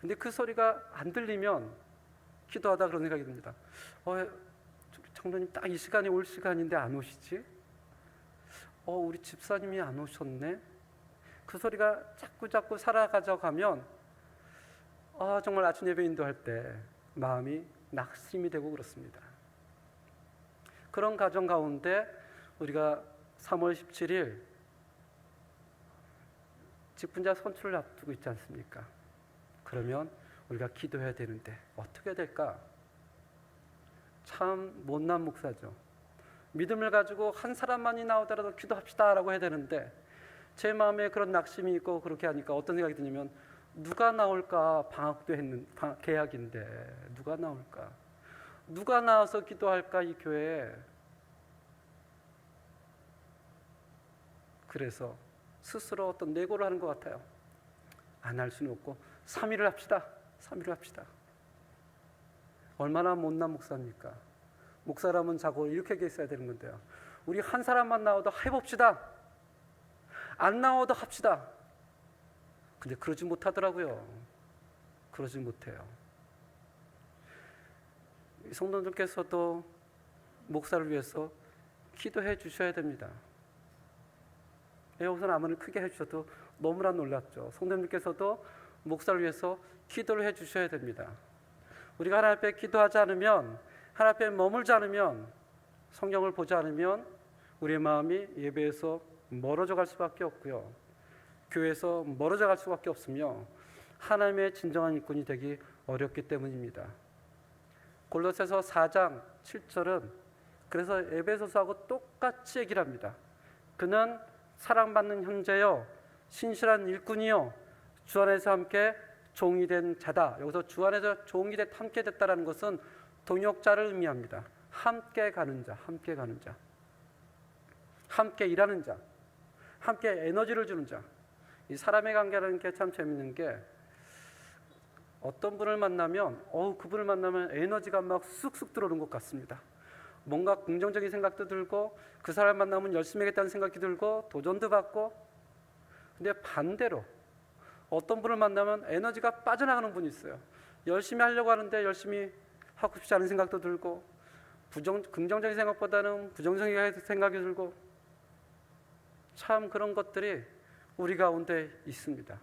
Speaker 1: 근데 그 소리가 안 들리면 기도하다 그런 생각이 듭니다. 장로님 딱 이 시간에 올 시간인데 안 오시지? 우리 집사님이 안 오셨네? 그 소리가 자꾸 살아가져 가면 정말 아침 예배 인도할 때 마음이 낙심이 되고 그렇습니다. 그런 가정 가운데 우리가 3월 17일 직분자 선출을 앞두고 있지 않습니까? 그러면 우리가 기도해야 되는데 어떻게 해야 될까? 참 못난 목사죠. 믿음을 가지고 한 사람만이 나오더라도 기도합시다라고 해야 되는데 제 마음에 그런 낙심이 있고 그렇게 하니까 어떤 생각이 드냐면 누가 나올까? 계약인데 누가 나올까? 누가 나와서 기도할까 이 교회에? 그래서 스스로 어떤 내고를 하는 것 같아요. 안 할 수는 없고 3일을 합시다. 3일을 합시다. 얼마나 못난 목사입니까? 목사라면 자고 이렇게 있어야 되는 건데요. 우리 한 사람만 나와도 해봅시다. 안 나와도 합시다. 근데 그러지 못하더라고요. 그러지 못해요. 성도들께서도 목사를 위해서 기도해 주셔야 됩니다. 여기서는 아무리 크게 해주셔도 너무나 놀랍죠. 성도님께서도 목사를 위해서 기도를 해 주셔야 됩니다. 우리가 하나님 앞에 기도하지 않으면, 하나님 앞에 머물지 않으면, 성경을 보지 않으면 우리의 마음이 예배에서 멀어져 갈 수밖에 없고요. 교회에서 멀어져 갈 수밖에 없으며 하나님의 진정한 일꾼이 되기 어렵기 때문입니다. 골로새서 4장 7절은 그래서 에베소서하고 똑같이 얘기를 합니다. 그는 사랑받는 형제요 신실한 일꾼이요 주 안에서 함께 종이 된 자다. 여기서 주 안에서 종이 된 함께 됐다라는 것은 동역자를 의미합니다. 함께 가는 자, 함께 가는 자, 함께 일하는 자, 함께 에너지를 주는 자. 이 사람의 관계라는 게 참 재밌는 게 어떤 분을 만나면 그분을 만나면 에너지가 막 쑥쑥 들어오는 것 같습니다. 뭔가 긍정적인 생각도 들고 그 사람 만나면 열심히 하겠다는 생각이 들고 도전도 받고, 근데 반대로 어떤 분을 만나면 에너지가 빠져나가는 분이 있어요. 열심히 하려고 하는데 열심히 하고 싶지 않은 생각도 들고 긍정적인 생각보다는 부정적인 생각이 들고, 참 그런 것들이 우리 가운데 있습니다.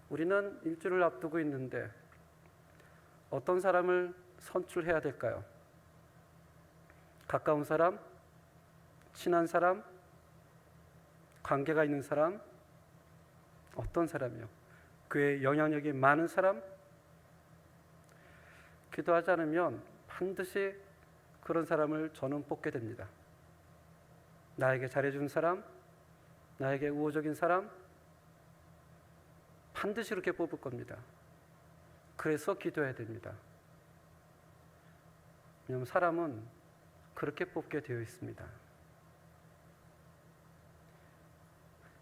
Speaker 1: 우리는 일주를 앞두고 있는데 어떤 사람을 선출해야 될까요? 가까운 사람, 친한 사람, 관계가 있는 사람, 어떤 사람이요? 그의 영향력이 많은 사람? 기도하지 않으면 반드시 그런 사람을 저는 뽑게 됩니다. 나에게 잘해준 사람, 나에게 우호적인 사람, 반드시 그렇게 뽑을 겁니다. 그래서 기도해야 됩니다. 왜냐하면 사람은 그렇게 뽑게 되어 있습니다.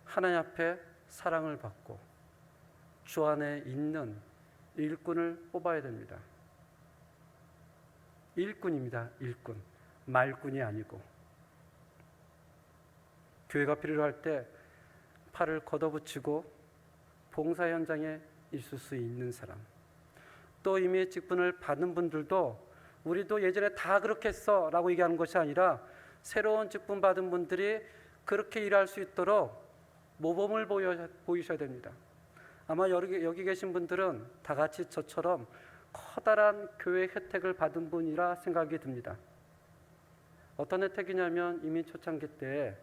Speaker 1: 하나님 앞에 사랑을 받고 주 안에 있는 일꾼을 뽑아야 됩니다. 일꾼입니다. 일꾼. 말꾼이 아니고. 교회가 필요할 때 팔을 걷어붙이고 봉사 현장에 있을 수 있는 사람. 또 이미 직분을 받은 분들도 우리도 예전에 다 그렇게 했어 라고 얘기하는 것이 아니라 새로운 직분 받은 분들이 그렇게 일할 수 있도록 모범을 보이셔야 됩니다. 아마 여기 계신 분들은 다 같이 저처럼 커다란 교회 혜택을 받은 분이라 생각이 듭니다. 어떤 혜택이냐면 이미 초창기 때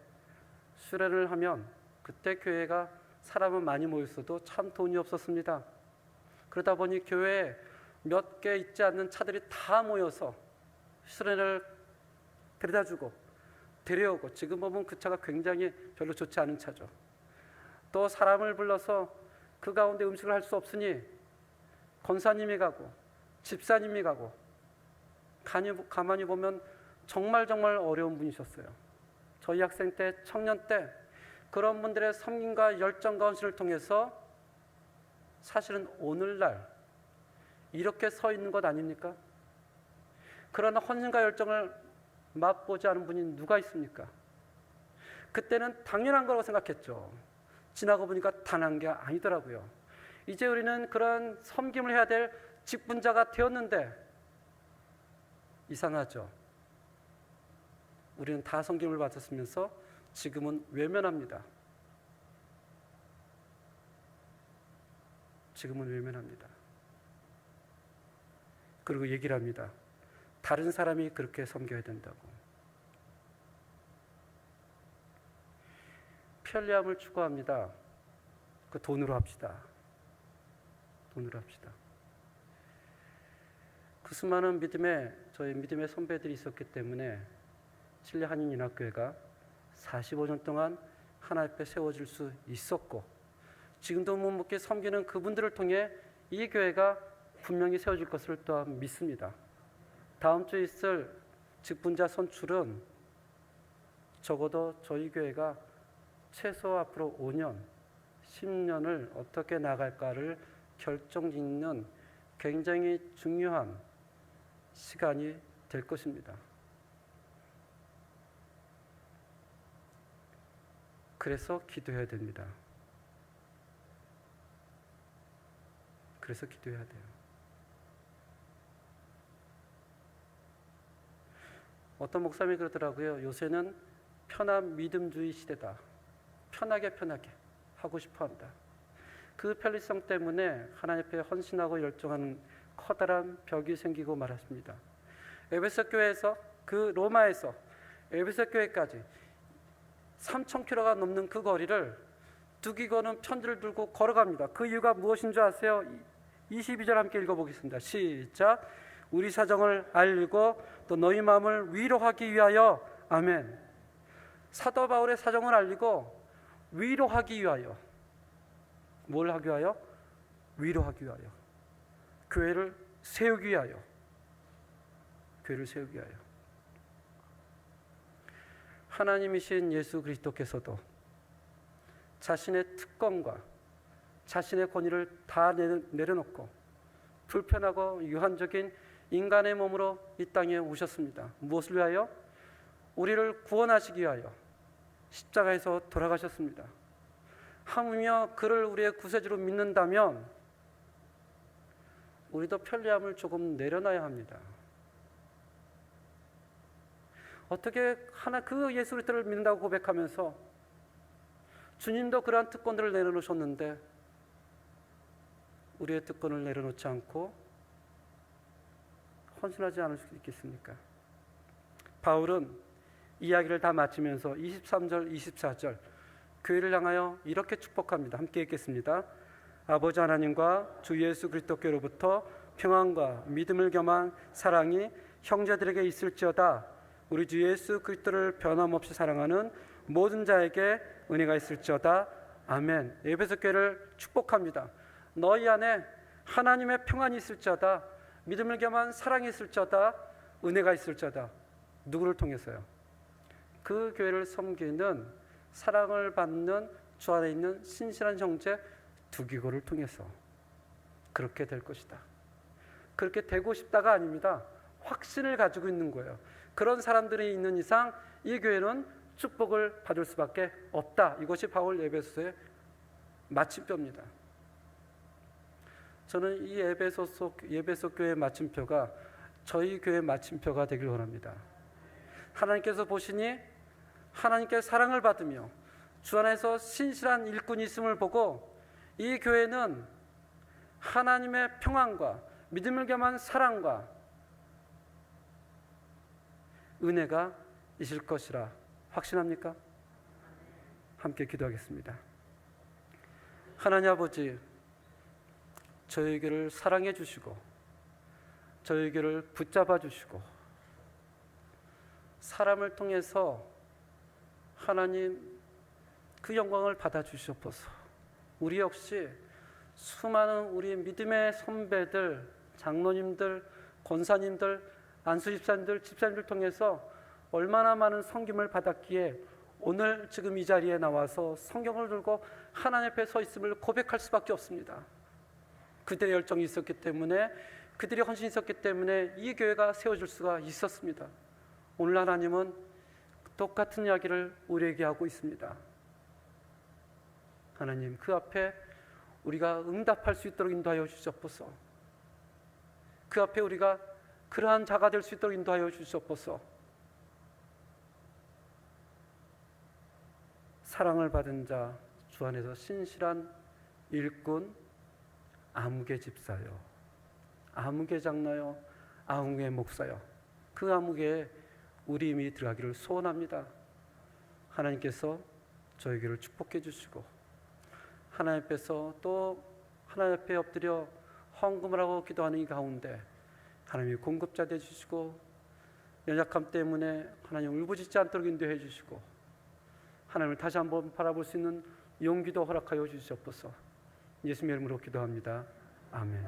Speaker 1: 수련을 하면 그때 교회가 사람은 많이 모였어도 참 돈이 없었습니다. 그러다 보니 교회에 몇 개 있지 않는 차들이 다 모여서 수련을 데려다주고 데려오고, 지금 보면 그 차가 굉장히 별로 좋지 않은 차죠. 또 사람을 불러서 그 가운데 음식을 할 수 없으니 권사님이 가고 집사님이 가고, 가만히 보면 정말 어려운 분이셨어요. 저희 학생 때, 청년 때 그런 분들의 섬김과 열정과 헌신을 통해서 사실은 오늘날 이렇게 서 있는 것 아닙니까? 그러나 헌신과 열정을 맛보지 않은 분이 누가 있습니까? 그때는 당연한 거라고 생각했죠. 지나고 보니까 당연한 게 아니더라고요. 이제 우리는 그런 섬김을 해야 될 직분자가 되었는데 이상하죠. 우리는 다 섬김을 받았으면서 지금은 외면합니다. 지금은 외면합니다. 그리고 얘기를 합니다. 다른 사람이 그렇게 섬겨야 된다고. 편리함을 추구합니다. 그 돈으로 합시다. 돈으로 합시다. 그 수많은 저희 믿음의 선배들이 있었기 때문에 진리 한인연합교회가 45년 동안 하나님 앞에 세워질 수 있었고, 지금도 묵묵히 섬기는 그분들을 통해 이 교회가 분명히 세워질 것을 또한 믿습니다. 다음 주에 있을 직분자 선출은 적어도 저희 교회가 최소 앞으로 5년, 10년을 어떻게 나갈까를 결정짓는 굉장히 중요한 시간이 될 것입니다. 그래서 기도해야 됩니다. 그래서 기도해야 돼요. 어떤 목사님이 그러더라고요. 요새는 편한 믿음주의 시대다. 편하게 하고 싶어 한다. 그 편리성 때문에 하나님 앞에 헌신하고 열정하는 커다란 벽이 생기고 말았습니다. 에베소 교회에서 그 로마에서 에베소 교회까지 3,000km가 넘는 그 거리를 두기고는 편지를 들고 걸어갑니다. 그 이유가 무엇인 줄 아세요? 22절 함께 읽어보겠습니다. 시작. 우리 사정을 알고 또 너희 마음을 위로하기 위하여. 아멘. 사도 바울의 사정을 알리고 위로하기 위하여. 뭘 하기 위하여? 위로하기 위하여. 교회를 세우기 위하여. 교회를 세우기 위하여. 하나님이신 예수 그리스도께서도 자신의 특권과 자신의 권위를 다 내려놓고 불편하고 유한적인 인간의 몸으로 이 땅에 오셨습니다. 무엇을 위하여? 우리를 구원하시기 위하여 십자가에서 돌아가셨습니다. 하물며 그를 우리의 구세주로 믿는다면 우리도 편리함을 조금 내려놔야 합니다. 어떻게 그 예수 그리스도를 믿는다고 고백하면서 주님도 그러한 특권들을 내려놓으셨는데 우리의 특권을 내려놓지 않고 헌신하지 않을 수 있겠습니까? 바울은 이야기를 다 마치면서 23절, 24절 교회를 향하여 이렇게 축복합니다. 함께 읽겠습니다. 아버지 하나님과 주 예수 그리스도께로부터 평안과 믿음을 겸한 사랑이 형제들에게 있을지어다. 우리 주 예수 그리스도를 변함없이 사랑하는 모든 자에게 은혜가 있을지어다. 아멘. 에베소 교회를 축복합니다. 너희 안에 하나님의 평안이 있을지어다. 믿음을 겸한 사랑이 있을지어다. 은혜가 있을지어다. 누구를 통해서요? 그 교회를 섬기는 사랑을 받는 주 안에 있는 신실한 형제 두기고를 통해서 그렇게 될 것이다. 그렇게 되고 싶다가 아닙니다. 확신을 가지고 있는 거예요. 그런 사람들이 있는 이상 이 교회는 축복을 받을 수밖에 없다. 이것이 바울 에베소의 마침표입니다. 저는 이 에베소 교회의 마침표가 저희 교회의 마침표가 되길 원합니다. 하나님께서 보시니 하나님께 사랑을 받으며 주 안에서 신실한 일꾼이 있음을 보고 이 교회는 하나님의 평안과 믿음을 겸한 사랑과 은혜가 있을 것이라 확신합니까? 함께 기도하겠습니다. 하나님 아버지, 저희에게를 사랑해 주시고 저희에게를 붙잡아 주시고 사람을 통해서 하나님 그 영광을 받아 주시옵소서. 우리 역시 수많은 우리 믿음의 선배들, 장로님들, 권사님들, 안수집사님들, 집사님들 통해서 얼마나 많은 섬김을 받았기에 오늘 지금 이 자리에 나와서 성경을 들고 하나님 앞에 서 있음을 고백할 수밖에 없습니다. 그들의 열정이 있었기 때문에, 그들의 헌신이 있었기 때문에 이 교회가 세워질 수가 있었습니다. 오늘 하나님은 똑같은 이야기를 우리에게 하고 있습니다. 하나님, 그 앞에 우리가 응답할 수 있도록 인도하여 주시옵소서. 그 앞에 우리가 그러한 자가 될 수 있도록 인도하여 주시옵소서. 사랑을 받은 자, 주 안에서 신실한 일꾼, 아무개 집사요, 아무개 장로요, 아무개 목사요, 그 아무개에 우리 힘이 들어가기를 소원합니다. 하나님께서 저에게를 축복해 주시고 하나님 앞에서 또 하나님 앞에 엎드려 헌금을 하고 기도하는 이 가운데 하나님이 공급자 되주시고 연약함 때문에 하나님 울부짖지 않도록 인도해 주시고 하나님을 다시 한번 바라볼 수 있는 용기도 허락하여 주시옵소서. 예수님의 이름으로 기도합니다. 아멘.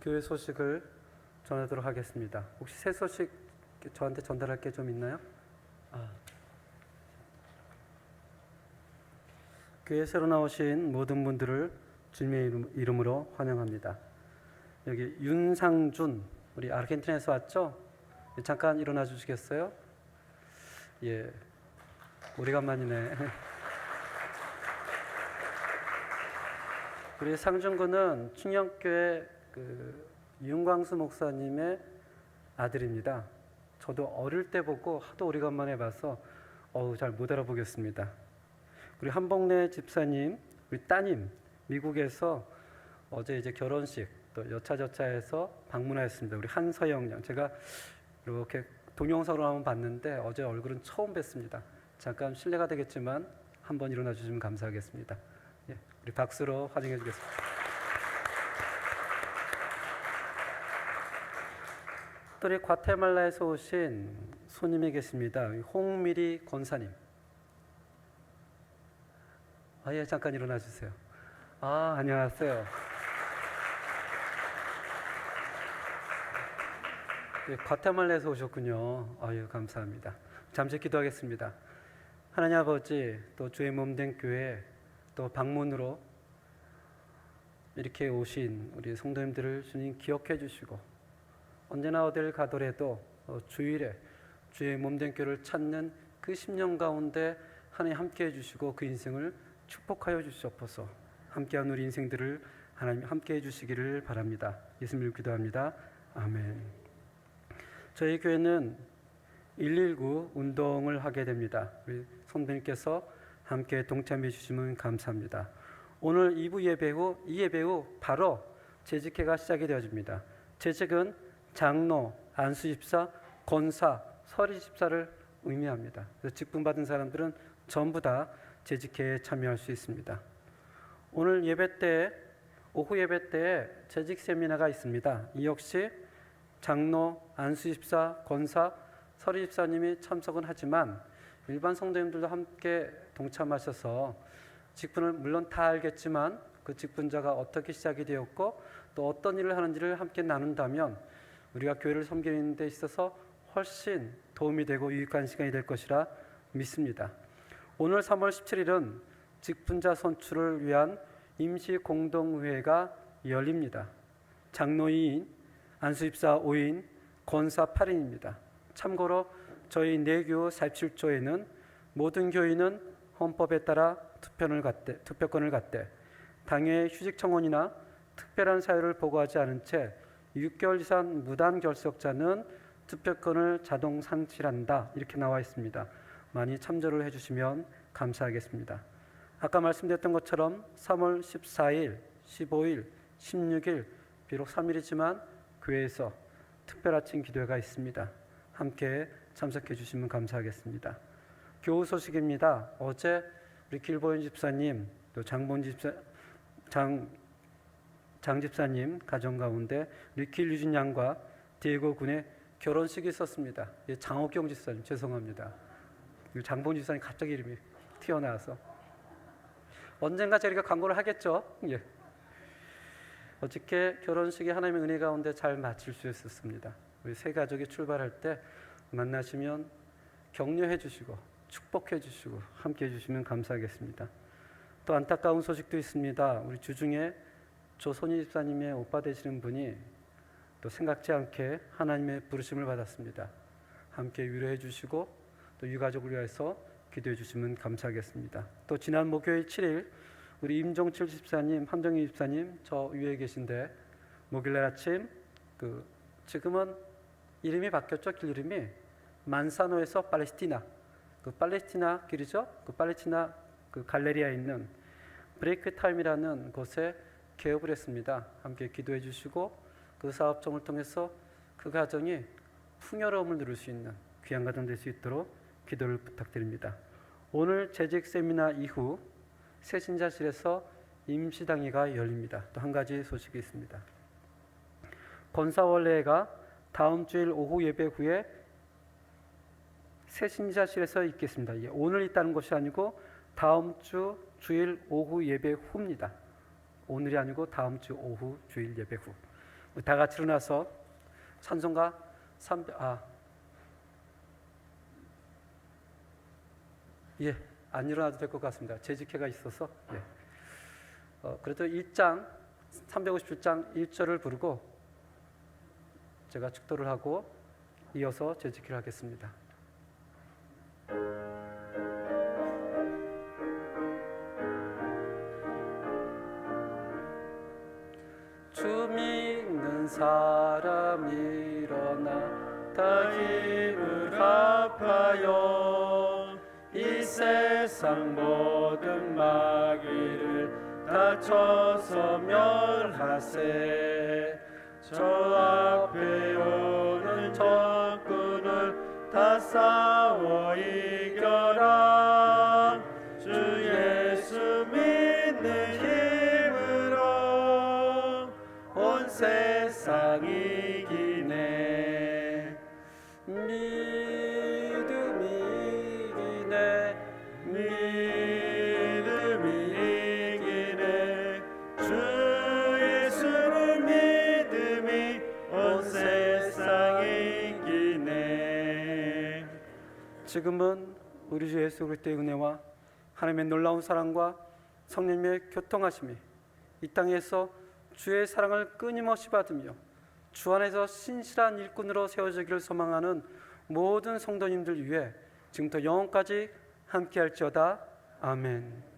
Speaker 1: 교회 소식을 전하도록 하겠습니다. 혹시 새 소식 저한테 전달할 게 좀 있나요? 교회 새로 나오신 모든 분들을 주님의 이름으로 환영합니다. 여기 윤상준, 우리 아르헨티나에서 왔죠? 잠깐 일어나 주시겠어요? 예, 오래간만이네. 우리 상준 군은 충영교회 윤광수 목사님의 아들입니다. 저도 어릴 때 보고 하도 오래간만에 봐서 잘 못 알아보겠습니다. 우리 한복래 집사님, 우리 따님 미국에서 어제 이제 결혼식 또 여차저차해서 방문하였습니다. 우리 한서영 양, 제가 이렇게 동영상으로 한번 봤는데 어제 얼굴은 처음 뵀습니다. 잠깐 실례가 되겠지만 한번 일어나 주시면 감사하겠습니다. 예, 우리 박수로 환영해 주겠습니다. 또 우리 과테말라에서 오신 손님이 계십니다. 홍미리 권사님. 예, 잠깐 일어나 주세요. 안녕하세요. 예, 과테말라에서 오셨군요. 아유, 감사합니다. 잠시 기도하겠습니다. 하나님 아버지, 또 주의 몸된 교회, 또 방문으로 이렇게 오신 우리 성도님들을 주님 기억해 주시고 언제나 어딜 가더라도 주일에 주의 몸된 교회를 찾는 그 10년 가운데 하나님 함께 해주시고 그 인생을 축복하여 주시옵소서. 함께한 우리 인생들을 하나님 함께 해주시기를 바랍니다. 예수님을 기도합니다. 아멘. 저희 교회는 119 운동을 하게 됩니다. 우리 성도님께서 함께 동참해 주시면 감사합니다. 오늘 2부 예배 후, 이 예배 후 바로 재직회가 시작이 되어집니다. 재직은 장로, 안수집사, 권사, 서리집사를 의미합니다. 그래서 직분받은 사람들은 전부 다 재직회에 참여할 수 있습니다. 오늘 예배 때, 오후 예배 때 재직 세미나가 있습니다. 이 역시 장로, 안수집사, 권사, 서리집사님이 참석은 하지만 일반 성도님들도 함께 동참하셔서 직분을 물론 다 알겠지만 그 직분자가 어떻게 시작이 되었고 또 어떤 일을 하는지를 함께 나눈다면 우리가 교회를 섬기는 데 있어서 훨씬 도움이 되고 유익한 시간이 될 것이라 믿습니다. 오늘 3월 17일은 직분자 선출을 위한 임시공동회의가 열립니다. 장로 2인, 안수집사 5인, 권사 8인입니다. 참고로 저희 내교 47조에는 모든 교인은 헌법에 따라 투표권을 갖되 당의 휴직 청원이나 특별한 사유를 보고하지 않은 채 6개월 이상 무단 결석자는 투표권을 자동 상실한다. 이렇게 나와 있습니다. 많이 참조를 해주시면 감사하겠습니다. 아까 말씀드렸던 것처럼 3월 14일, 15일, 16일 비록 3일이지만 교회에서 특별 아침 기도회가 있습니다. 함께 참석해 주시면 감사하겠습니다. 교우 소식입니다. 어제 우리 길보현 집사님 또 장 집사님 가정 가운데 우리 길유진 양과 디에고 군의 결혼식이 있었습니다. 장옥경 집사님 죄송합니다. 장본 집사님 갑자기 이름이 튀어나와서 언젠가 저희가 광고를 하겠죠. 예. 어저께 결혼식이 하나님의 은혜 가운데 잘 마칠 수 있었습니다. 우리 세 가족이 출발할 때 만나시면 격려해 주시고 축복해 주시고 함께 해 주시면 감사하겠습니다. 또 안타까운 소식도 있습니다. 우리 주중에 조선희 집사님의 오빠 되시는 분이 또 생각지 않게 하나님의 부르심을 받았습니다. 함께 위로해 주시고 또 유가족을 위해서 기도해 주시면 감사하겠습니다. 또 지난 목요일 7일 우리 임종칠 집사님, 함정희 집사님 저 위에 계신데 목요일 아침 지금은 이름이 바뀌었죠. 길 이름이 만사노에서 팔레스티나 팔레스티나 길이죠. 팔레스티나 갈레리아에 있는 브레이크 타임이라는 곳에 개업을 했습니다. 함께 기도해 주시고 그 사업종을 통해서 그 가정이 풍요로움을 누릴 수 있는 귀한 가정 될 수 있도록 기도를 부탁드립니다. 오늘 재직 세미나 이후 새신자실에서 임시당회가 열립니다. 또 한 가지 소식이 있습니다. 권사원례회가 다음 주일 오후 예배 후에 새신자실에서 있겠습니다. 오늘 있다는 것이 아니고 다음 주 주일 오후 예배 후입니다. 오늘이 아니고 다음 주 오후 주일 예배 후. 다 같이 일어나서 찬송가 안 일어나도 될 것 같습니다. 재직회가 있어서. 그래도 1장 357장 1절을 부르고 제가 축도를 하고 이어서 재직회를 하겠습니다. 주 믿는 사람 일어나 다 힘을 합하여 이 세상 모든 마귀를 다 쳐서 멸하세. 저 앞에 오는 적군을 다 싸워 이겨라. 주 예수 믿는 힘으로 온 세상 이기네. 믿음이 이기네. 주 예수를 믿음이 온 세상 이기네. 지금은 우리 주 예수 그리스도의 은혜와 하나님의 놀라운 사랑과 성령님의 교통하심이 이 땅에서 주의 사랑을 끊임없이 받으며 주 안에서 신실한 일꾼으로 세워지기를 소망하는 모든 성도님들 위해 지금부터 영원까지 함께할지어다. 아멘.